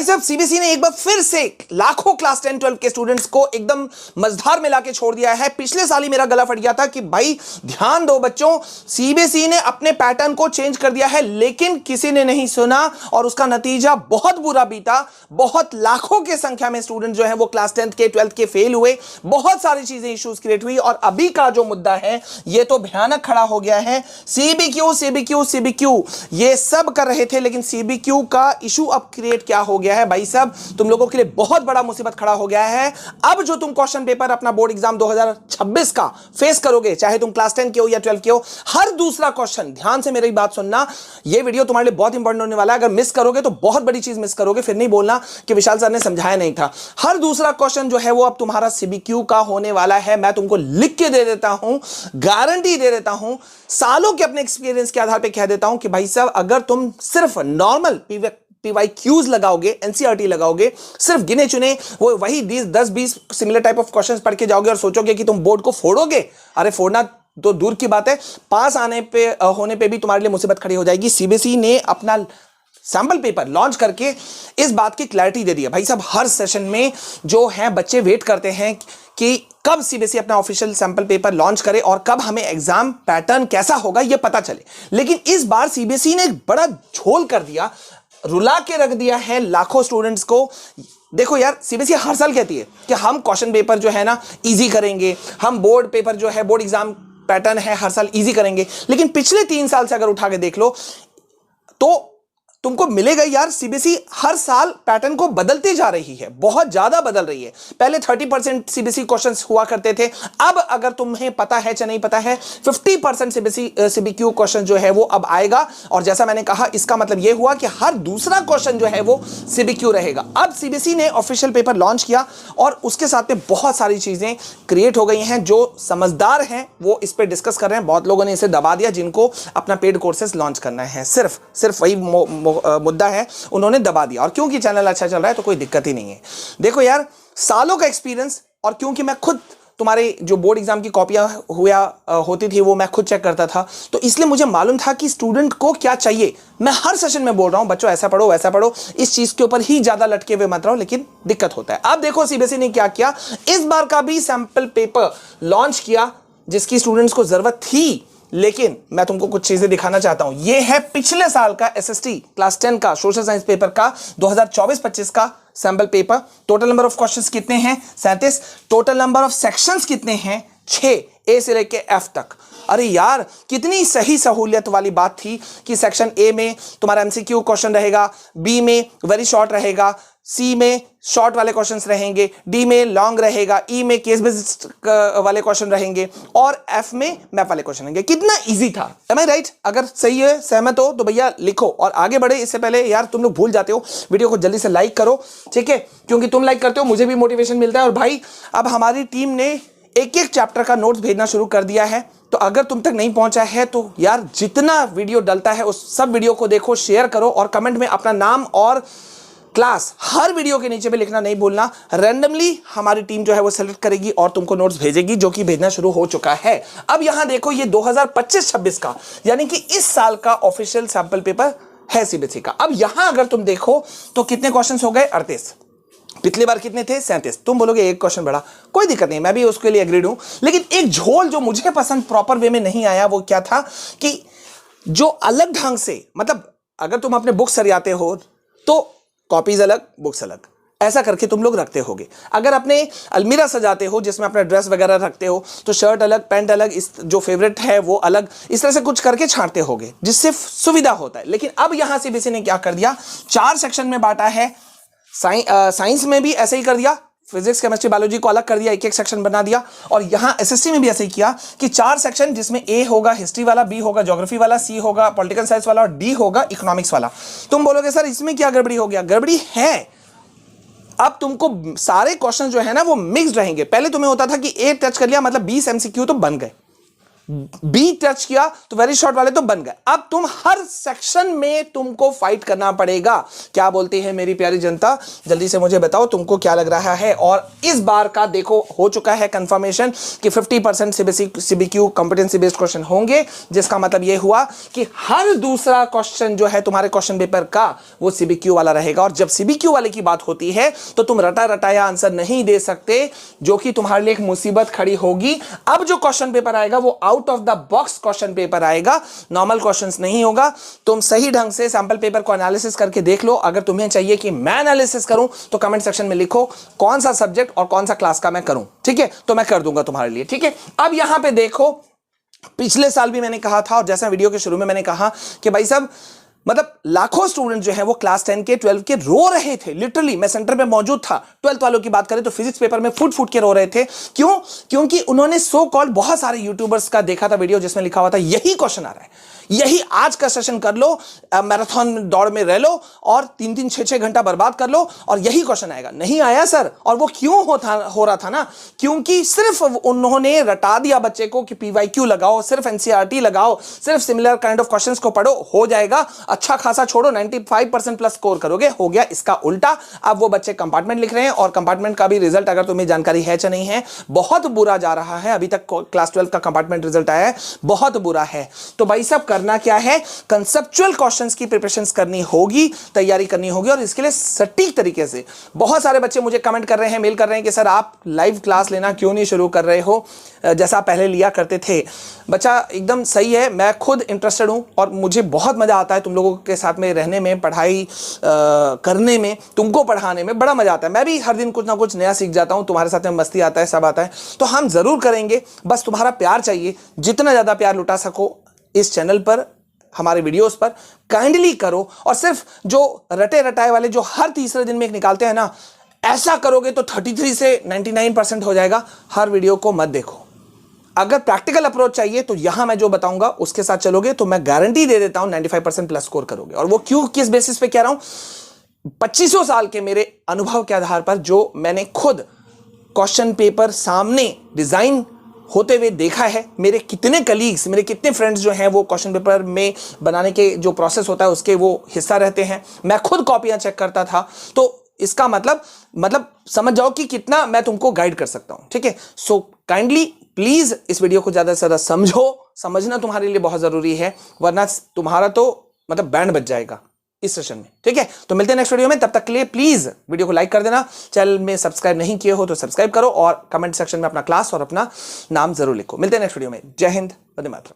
भाई साहब सीबीएसई ने एक बार फिर से लाखों क्लास 10 12 के स्टूडेंट्स को एकदम मझधार में लाके छोड़ दिया है। पिछले साल ही मेरा गला फट गया था कि भाई ध्यान दो बच्चों, सीबीएसई ने अपने पैटर्न को चेंज कर दिया है, लेकिन किसी ने नहीं सुना और उसका नतीजा बहुत बुरा बीता। बहुत लाखों के संख्या में स्टूडेंट जो है वो क्लास 10 के 12 के फेल हुए, बहुत सारी चीजें इश्यूज क्रिएट हुई और अभी का जो मुद्दा है ये तो भयानक खड़ा हो गया है। सीबीक्यू सीबीक्यू सीबीक्यू ये सब कर रहे थे, लेकिन सीबीक्यू का इशू अब क्रिएट क्या हो गया है भाई साहब, तुम लोगों के लिए बहुत बड़ा मुसीबत खड़ा हो गया है। अब जो तुम क्वेश्चन पेपर अपना बोर्ड एग्जाम 2026 का फेस करोगे, चाहे तुम क्लास 10 के हो या 12 के हो, हर दूसरा क्वेश्चन, ध्यान से मेरी बात सुनना, यह वीडियो तुम्हारे लिए बहुत इंपॉर्टेंट होने वाला है। अगर मिस करोगे तो बहुत बड़ी चीज मिस करोगे, फिर नहीं बोलना कि विशाल सर ने समझाया नहीं था। हर दूसरा क्वेश्चन जो है वो अब तुम्हारा सीबीक्यू का होने वाला है। मैं तुमको लिख के दे देता हूं, गारंटी दे देता हूं, सालों के अपने एक्सपीरियंस के आधार पर कह देता हूं कि भाई साहब अगर तुम सिर्फ नॉर्मल PYQs लगाओगे, एनसीईआरटी लगाओगे, सिर्फ गिने चुने वो वही 10-20 सिमिलर टाइप ऑफ क्वेश्चंस पढ़ के जाओगे और सोचोगे कि तुम बोर्ड को फोड़ोगे, अरे फोड़ना तो दूर की बात है, पास आने पे होने पे भी तुम्हारे लिए मुसीबत खड़ी हो जाएगी। सीबीएसई ने अपना सैंपल पेपर लॉन्च करके इस बात की क्लैरिटी दे दी है। भाई साहब हर सेशन में जो है बच्चे वेट करते हैं कि कब सीबीएसई अपना ऑफिशियल सैंपल पेपर लॉन्च करे और कब हमें एग्जाम पैटर्न कैसा होगा यह पता चले। लेकिन इस बार सीबीएसई ने एक बड़ा झोल कर दिया, रुला के रख दिया है लाखों स्टूडेंट्स को। देखो यार, सीबीएसई हर साल कहती है कि हम क्वेश्चन पेपर जो है ना इजी करेंगे, हम बोर्ड पेपर जो है बोर्ड एग्जाम पैटर्न है हर साल इजी करेंगे, लेकिन पिछले 3 साल से अगर उठा के देख लो तो तुमको मिलेगा यार सीबीएसई हर साल पैटर्न को बदलती जा रही है, बहुत ज्यादा बदल रही है। पहले 30% सीबीएसई क्वेश्चंस हुआ करते थे, अब अगर तुम्हें पता है या नहीं पता है 50% सीबीक्यू क्वेश्चन जो है वो अब आएगा। और जैसा मैंने कहा इसका मतलब ये हुआ कि हर दूसरा क्वेश्चन जो है वो सीबीक्यू रहेगा। अब सीबीएसई ने ऑफिशियल पेपर लॉन्च किया और उसके साथ में बहुत सारी चीजें क्रिएट हो गई हैं। जो समझदार हैं वो इस पर डिस्कस कर रहे हैं, बहुत लोगों ने इसे दबा दिया, जिनको अपना पेड कोर्सेज लॉन्च करना है, सिर्फ वही मुद्दा है, उन्होंने दबा दिया। और क्योंकि चैनल अच्छा चल रहा है तो कोई दिक्कत ही नहीं है। देखो यार, सालों का एक्सपीरियंस, और क्योंकि मैं खुद तुम्हारे जो बोर्ड एग्जाम की कॉपियां होती थी वो मैं खुद चेक करता था, तो इसलिए मुझे मालूम था कि स्टूडेंट को क्या चाहिए। मैं हर सेशन में बोल रहा हूं बच्चों ऐसा पढ़ो वैसा पढ़ो, इस चीज के ऊपर ही ज्यादा लटके हुए मत रहो, लेकिन दिक्कत होता है। अब देखो सीबीएसई ने क्या किया, इस बार का भी सैंपल पेपर लॉन्च किया जिसकी स्टूडेंट्स को जरूरत थी। लेकिन मैं तुमको कुछ चीजें दिखाना चाहता हूं। यह है पिछले साल का एसएसटी क्लास 10 का सोशल साइंस पेपर का 2024-25 का sample paper. Total number of questions कितने हैं? 37। टोटल नंबर ऑफ सेक्शंस कितने हैं? 6, ए से लेके एफ तक। अरे यार, कितनी सही सहूलियत वाली बात थी कि सेक्शन ए में तुम्हारा एमसीक्यू क्वेश्चन रहेगा, बी में वेरी शॉर्ट रहेगा, सी में शॉर्ट वाले क्वेश्चंस रहेंगे, डी में लॉन्ग रहेगा, ई में केस बेस्ड वाले क्वेश्चन रहेंगे और एफ में मैप वाले क्वेश्चन रहेंगे। कितना इजी था, एम आई राइट? अगर सही है, सहमत हो तो भैया लिखो और आगे बढ़े। इससे पहले यार तुम लोग भूल जाते हो, वीडियो को जल्दी से लाइक करो, ठीक है? क्योंकि तुम लाइक करते हो मुझे भी मोटिवेशन मिलता है। और भाई अब हमारी टीम ने एक चैप्टर का नोट्स भेजना शुरू कर दिया है, तो अगर तुम तक नहीं पहुंचा है तो यार जितना वीडियो डलता है उस सब वीडियो को देखो, शेयर करो और कमेंट में अपना नाम और क्लास हर वीडियो के नीचे पे लिखना नहीं भूलना। रैंडमली हमारी टीम जो है वो सेलेक्ट करेगी और तुमको नोट्स भेजेगी, जो कि भेजना शुरू हो चुका है। अब यहां देखो, ये 2025-26 का यानी कि इस साल का ऑफिशियल सैंपल पेपर है सीबीएसई का। अब यहां अगर तुम देखो तो कितने क्वेश्चन हो गए? 38। पिछली बार कितने थे? 37। तुम बोलोगे एक क्वेश्चन बढ़ा, कोई दिक्कत नहीं, मैं भी उसके लिए एग्रीड हूं। लेकिन एक झोल जो मुझे पसंद प्रॉपर वे में नहीं आया वो क्या था कि जो अलग ढंग से, मतलब अगर तुम अपने बुक्स सरियाते हो तो कॉपीज अलग, बुक्स अलग, ऐसा करके तुम लोग रखते होगे। अगर अपने अलमीरा सजाते हो जिसमें अपना ड्रेस वगैरह रखते हो तो शर्ट अलग, पैंट अलग, इस जो फेवरेट है वो अलग, इस तरह से कुछ करके छांटते होगे जिससे सुविधा होता है। लेकिन अब यहां से बीसी ने क्या कर दिया, 4 सेक्शन में बांटा है। साइंस में भी ऐसे ही कर दिया, फिजिक्स केमिस्ट्री बायोलॉजी को अलग कर दिया, एक सेक्शन बना दिया। और यहां एसएससी में भी ऐसे ही किया कि 4 सेक्शन, जिसमें ए होगा हिस्ट्री वाला, बी होगा ज्योग्राफी वाला, सी होगा पॉलिटिकल साइंस वाला और डी होगा इकोनॉमिक्स वाला। तुम बोलोगे सर इसमें क्या गड़बड़ी हो गया? गड़बड़ी है, अब तुमको सारे क्वेश्चन जो है ना वो मिक्स्ड रहेंगे। पहले तुम्हें होता था कि ए टच कर लिया मतलब 20 एमसीक्यू तो बन गए, बी टच किया तो वेरी शॉर्ट वाले तो बन गए। अब तुम हर सेक्शन में तुमको फाइट करना पड़ेगा। क्या बोलती है मेरी प्यारी जनता, जल्दी से मुझे बताओ तुमको क्या लग रहा है। और इस बार का देखो हो चुका है कंफर्मेशन कि 50% सीबीक्यू कॉम्पिटेंसी बेस्ड क्वेश्चन होंगे, जिसका मतलब यह हुआ कि हर दूसरा क्वेश्चन जो है तुम्हारे क्वेश्चन पेपर का वो सीबीक्यू वाला रहेगा। और जब सीबीक्यू वाले की बात होती है तो तुम रटा रटाया आंसर नहीं दे सकते, जो कि तुम्हारे लिए एक मुसीबत खड़ी होगी। अब जो क्वेश्चन पेपर आएगा वो out of the box question paper आएगा, नॉर्मल क्वेश्चंस नहीं होगा। तुम सही ढंग से सैंपल पेपर को एनालिसिस करके देख लो। अगर तुम्हें चाहिए कि मैं एनालिसिस करूं तो कमेंट सेक्शन में लिखो कौन सा सब्जेक्ट और कौन सा क्लास का मैं करूं, ठीक है, तो मैं कर दूंगा तुम्हारे लिए, ठीक है। अब यहां पे देखो, पिछले साल भी मैंने कहा था और जैसा वीडियो के शुरू में मैंने कहा कि भाई साहब मतलब लाखों स्टूडेंट जो है वो क्लास 10 के 12 के रो रहे थे। लिटरली मैं सेंटर पे मौजूद था। 12th वालों की बात करें तो फिजिक्स पेपर में फूट फूट के रो रहे थे। क्यों? क्योंकि उन्होंने सो कॉल बहुत सारे यूट्यूबर्स का देखा था वीडियो जिसमें लिखा हुआ था यही क्वेश्चन आ रहा है, यही आज का सेशन कर लो, मैराथन दौड़ में रह लो और 3-3 6-6 घंटा बर्बाद कर लो और यही क्वेश्चन आएगा। नहीं आया सर। और वो क्यों हो रहा था ना, क्योंकि सिर्फ उन्होंने रटा दिया बच्चे को कि पीवाईक्यू लगाओ, सिर्फ एनसीईआरटी लगाओ, सिर्फ सिमिलर काइंड ऑफ क्वेश्चंस को पढ़ो, हो जाएगा अच्छा खासा, छोड़ो 95% प्लस स्कोर करोगे। हो गया इसका उल्टा। अब वो बच्चे कंपार्टमेंट लिख रहे हैं और कंपार्टमेंट का भी रिजल्ट अगर तुम्हें जानकारी है या नहीं है, बहुत बुरा जा रहा है। अभी तक क्लास 12 का कंपार्टमेंट रिजल्ट आया है, बहुत बुरा है। तो भाई सब करना क्या है, कंसेप्चुअल क्वेश्चंस की प्रिपरेशंस करनी होगी, तैयारी करनी होगी। और इसके लिए सटीक तरीके से बहुत सारे बच्चे मुझे कमेंट कर रहे हैं, मेल कर रहे हैं कि सर आप लाइव क्लास लेना क्यों नहीं शुरू कर रहे हो जैसा पहले लिया करते थे। बच्चा एकदम सही है, मैं खुद इंटरेस्टेड हूं और मुझे बहुत मजा आता है तुम लोगों के साथ में रहने में, पढ़ाई करने में, तुमको पढ़ाने में बड़ा मजा आता है। मैं भी हर दिन कुछ ना कुछ नया सीख जाता हूं, तुम्हारे साथ में मस्ती आता है, सब आता है। तो हम जरूर करेंगे, बस तुम्हारा प्यार चाहिए। जितना ज्यादा प्यार लुटा सको इस चैनल पर, हमारे वीडियोस पर काइंडली करो। और सिर्फ जो रटे रटाए वाले जो हर तीसरे दिन में एक निकालते हैं ना, ऐसा करोगे तो 33 से 99% हो जाएगा। हर वीडियो को मत देखो। अगर प्रैक्टिकल अप्रोच चाहिए तो यहां मैं जो बताऊंगा उसके साथ चलोगे तो मैं गारंटी दे देता हूं 95% प्लस स्कोर करोगे। और वो क्यों, किस बेसिस पे कह रहा हूं, 2500 साल के मेरे अनुभव के आधार पर, जो मैंने खुद क्वेश्चन पेपर सामने डिजाइन होते हुए देखा है। मेरे कितने कलीग्स, मेरे कितने फ्रेंड्स जो हैं वो क्वेश्चन पेपर में बनाने के जो प्रोसेस होता है उसके वो हिस्सा रहते हैं। मैं खुद कॉपियां चेक करता था। तो इसका मतलब समझ जाओ कि कितना मैं तुमको गाइड कर सकता हूं, ठीक है। सो काइंडली प्लीज इस वीडियो को ज्यादा से ज्यादा समझो, समझना तुम्हारे लिए बहुत जरूरी है, वरना तुम्हारा तो मतलब बैंड बज जाएगा इस सेशन में, ठीक है। तो मिलते हैं नेक्स्ट वीडियो में, तब तक के लिए प्लीज वीडियो को लाइक कर देना, चैनल में सब्सक्राइब नहीं किए हो तो सब्सक्राइब करो और कमेंट सेक्शन में अपना क्लास और अपना नाम जरूर लिखो। मिलते हैं नेक्स्ट वीडियो में। जय हिंद, वंदे मातरम।